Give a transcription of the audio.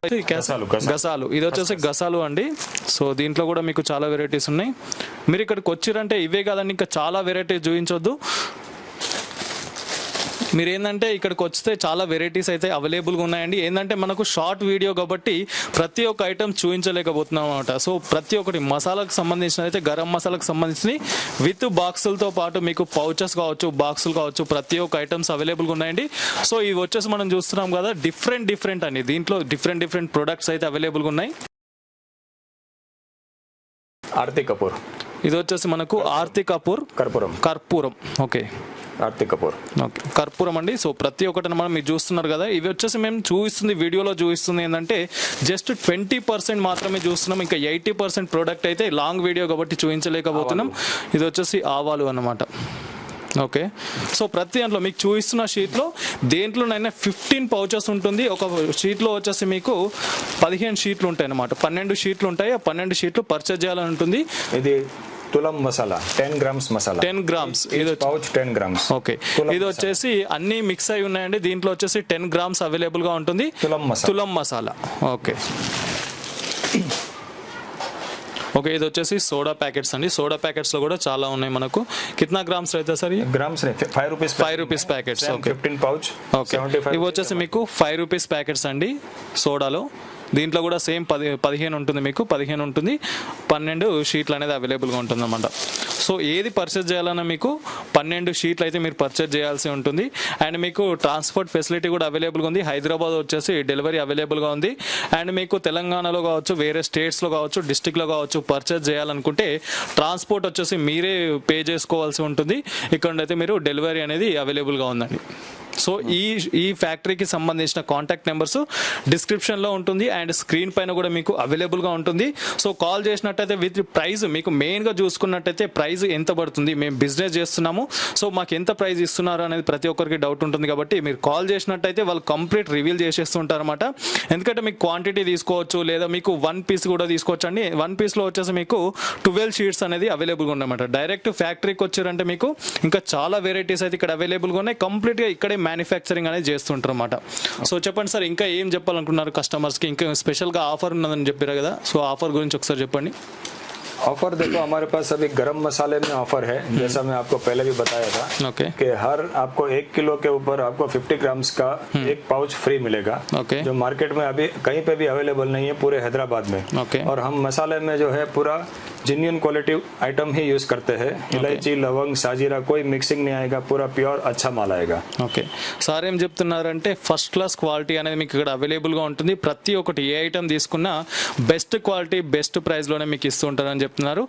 గసాలు, ఇది వచ్చేసి గసాలు అండి. సో దీంట్లో కూడా మీకు చాలా వెరైటీస్ ఉన్నాయి. మీరు ఇక్కడికి వచ్చిరంటే ఇవే కాదండి, ఇంకా చాలా వెరైటీస్ చూపించొద్దు. మీరు ఏంటంటే ఇక్కడికి వస్తే చాలా వెరైటీస్ అయితే అవైలబుల్గా ఉన్నాయండి. ఏంటంటే మనకు షార్ట్ వీడియో కాబట్టి ప్రతి ఒక్క ఐటమ్ చూపించలేకపోతున్నాం అనమాట. సో ప్రతి ఒక్కటి మసాలాకు సంబంధించిన అయితే గరం మసాలాకు సంబంధించి విత్ బాక్సులతో పాటు మీకు పౌచెస్ కావచ్చు, బాక్సులు కావచ్చు, ప్రతి ఒక్క ఐటమ్స్ అవైలబుల్గా ఉన్నాయండి. సో ఇవి వచ్చేసి మనం చూస్తున్నాం కదా, డిఫరెంట్ అండి. దీంట్లో డిఫరెంట్ ప్రొడక్ట్స్ అయితే అవైలబుల్గా ఉన్నాయి. ఆర్తి కపూర్, ఇది వచ్చేసి మనకు ఆర్తి కపూర్ కర్పూరం. ఓకే, ఆర్తి కపూర్, ఓకే, కర్పూరం అండి. సో ప్రతి ఒక్కటి మనం మీరు చూస్తున్నారు కదా, ఇవి వచ్చేసి మేము చూపిస్తుంది వీడియోలో చూపిస్తుంది ఏంటంటే జస్ట్ 20% మాత్రమే చూస్తున్నాం. ఇంకా 80% ప్రోడక్ట్ అయితే లాంగ్ వీడియో కాబట్టి చూపించలేకపోతున్నాం. ఇది వచ్చేసి ఆవాలు అన్నమాట. ఓకే, సో ప్రతి దాంట్లో మీకు చూపిస్తున్న షీట్లో దేంట్లోనైనా 15 పౌచెస్ ఉంటుంది. ఒక షీట్లో వచ్చేసి మీకు 15 షీట్లు ఉంటాయి అన్నమాట. 12 షీట్లు ఉంటాయి. ఆ 12 షీట్లు పర్చేజ్ చేయాలని ఉంటుంది. ఇది తులం మసాలా 10 గ్రామ్స్ మసాలా, 10 గ్రామ్స్, ఇది పౌచ్ 10 గ్రామ్స్. ఓకే, ఇది వచ్చేసి అన్ని మిక్స్ అయి ఉన్నాయండి. దీంట్లో వచ్చేసి 10 గ్రామ్స్ అవైలబుల్ గా ఉంటుంది. తులం మసాలా. ఓకే, ఓకే, ఇది వచ్చేసి సోడా ప్యాకెట్స్ అండి. సోడా ప్యాకెట్స్ లో కూడా చాలా ఉన్నాయి మనకు. కిतना గ్రామ్స్ అయితే sir? Grams 5 rupees packets. Okay, 15 pouch. Okay, ఇవి వచ్చేసి మీకు 5 రూపీస్ ప్యాకెట్స్ అండి సోడాలో. దీంట్లో కూడా సేమ్ 15 ఉంటుంది, మీకు 15 ఉంటుంది. 12 షీట్లు అనేది అవైలబుల్గా ఉంటుంది అన్నమాట. సో ఏది పర్చేజ్ చేయాలన్నా మీకు 12 షీట్లు అయితే మీరు పర్చేజ్ చేయాల్సి ఉంటుంది. అండ్ మీకు ట్రాన్స్పోర్ట్ ఫెసిలిటీ కూడా అవైలబుల్గా ఉంది. హైదరాబాద్ వచ్చేసి డెలివరీ అవైలబుల్గా ఉంది. అండ్ మీకు తెలంగాణలో కావచ్చు, వేరే స్టేట్స్లో కావచ్చు, డిస్టిక్లో కావచ్చు పర్చేజ్ చేయాలనుకుంటే ట్రాన్స్పోర్ట్ వచ్చేసి మీరే పే చేసుకోవాల్సి ఉంటుంది. ఇక్కడ మీరు డెలివరీ అనేది అవైలబుల్గా ఉందండి. సో ఈ ఫ్యాక్టరీకి సంబంధించిన కాంటాక్ట్ నెంబర్స్ డిస్క్రిప్షన్లో ఉంటుంది అండ్ స్క్రీన్ పైన కూడా మీకు అవైలబుల్గా ఉంటుంది. సో కాల్ చేసినట్టయితే విత్ ప్రైస్ మీకు మెయిన్గా చూసుకున్నట్టయితే ప్రైస్ ఎంత పడుతుంది, మేము బిజినెస్ చేస్తున్నాము, సో మాకు ఎంత ప్రైస్ ఇస్తున్నారు అనేది ప్రతి ఒక్కరికి డౌట్ ఉంటుంది. కాబట్టి మీరు కాల్ చేసినట్టయితే వాళ్ళు కంప్లీట్ రివీల్ చేసేస్తుంటారు అనమాట. ఎందుకంటే మీకు క్వాంటిటీ తీసుకోవచ్చు, లేదా మీకు 1 పీస్ కూడా తీసుకోవచ్చు అండి. 1 పీస్లో వచ్చేసి మీకు 12 షీట్స్ అనేది అవైలబుల్గా ఉన్నాయన్నమాట. డైరెక్ట్ ఫ్యాక్టరీకి వచ్చారంటే మీకు ఇంకా చాలా వెరైటీస్ అయితే ఇక్కడ అవైలబుల్గా ఉన్నాయి. కంప్లీట్గా ఇక్కడే మ్యానుఫ్యాక్చరింగ్ అనేది చేస్తుంటారు అన్నమాట. సో చెప్పండి సార్, ఇంకా ఏం చెప్పాలనుకున్నారు కస్టమర్స్కి? ఇంకా స్పెషల్గా ఆఫర్ ఉన్నదని చెప్పారు కదా, సో ఆఫర్ గురించి ఒకసారి చెప్పండి. ऑफर देखो, हमारे पास अभी गरम मसाले में ऑफर है, जैसा मैं आपको पहले भी बताया था कि हर आपको 1 किलो के ऊपर आपको 50 ग्राम्स का एक पाउच फ्री मिलेगा, जो मार्केट में अभी कहीं पे भी अवेलेबल नहीं है पूरे हैदराबाद में. और हम मसाले में जो है पूरा जेन्युइन क्वालिटी आइटम ही यूज करते हैं. इलायची, लवंग, साजीरा कोई मिक्सिंग नहीं आएगा, पूरा प्योर अच्छा माल आएगा. ఓకే, సార్ ఏం చెప్తున్నారంటే ఫస్ట్ క్లాస్ క్వాలిటీ అనేది మీకు ఇక్కడ అవైలబుల్గా ఉంటుంది. ప్రతి ఒక్కటి ఏ ఐటమ్ తీసుకున్నా బెస్ట్ క్వాలిటీ బెస్ట్ ప్రైస్లోనే మీకు ఇస్తూ ఉంటారని చెప్తున్నారు.